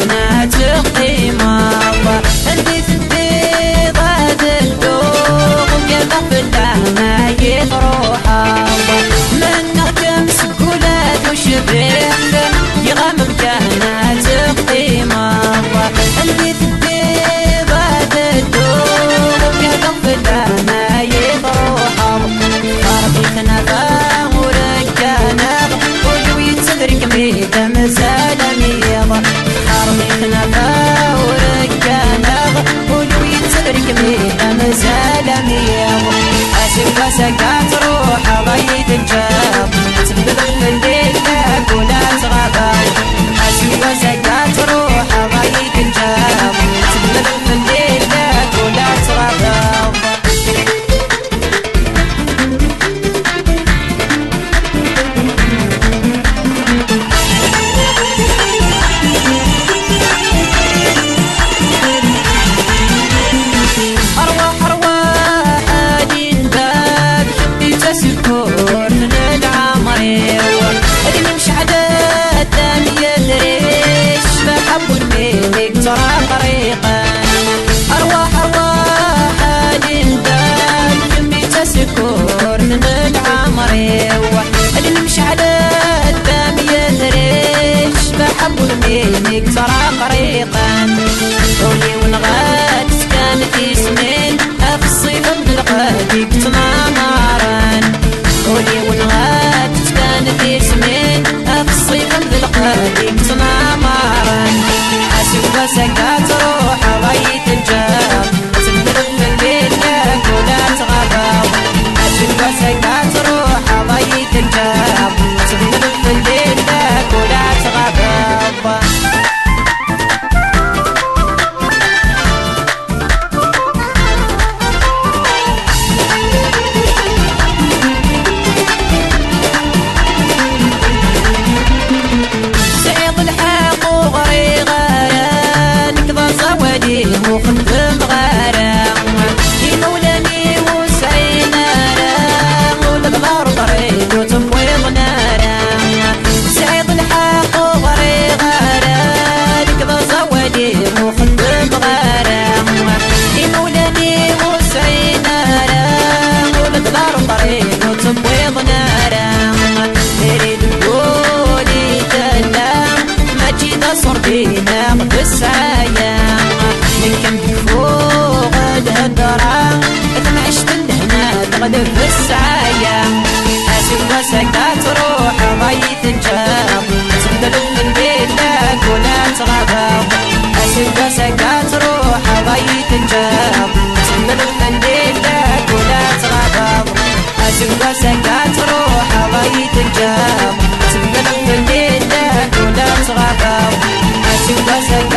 كان تقيمة اللي تدي ضاد الدوق وقلب بالله ما يروحها من نغتم سكولات وشبيح يغمم كان تقيمة اللي تدي ضاد الدوق وقلب بالله ما يروحها خربيتنا ورجانا وجوي تدرك ميت مسالميض خربيتنا ورجانا وجوي تدرك ميت مسالميض أسف وسكات روح ضيت الجاب تبدل في الليل ولا تغابا أسف وسكات روح ضيت الجاب تبدل في الليل ولا تغابا ترى طريقا أرواح الإنسان كمي تسكر من العمر اللي نمشي على الدم يدريش بحب المينك ترى طريقا قولي ونغاد كانت اسمين في الصيف بنلقاك تنامران قولي ونغاد كانت اسمين في الصيف بنلقاك تنامران وسكات روح ضيت الجاب تبدل في الليل ولا تغابا وسكات روح ضيت الجاب تبدل في الليل ولا تغابا وخدم غرام يمولاني وسعينا رام والغار طريق وتفويض نارام سعيد الحق وغري غرام كذا زوالي وخدم غرام يمولاني وسعينا رام والغار طريق وتفويض نارام تريد تقولي تلام ما جيت صرتينا بالسعايا من كم فوق الهدرة إذا عشت لهنا تغدر في السعايا أسف وسكات روح ضيت الجاب تبدل في الليل ولا تغابا أسف وسكات روح ضيت الجاب تبدل في الليل ولا تغابا أسف وسكات روح ضيت الجاب تبدل في الليل ولا تغابا أسف وسكات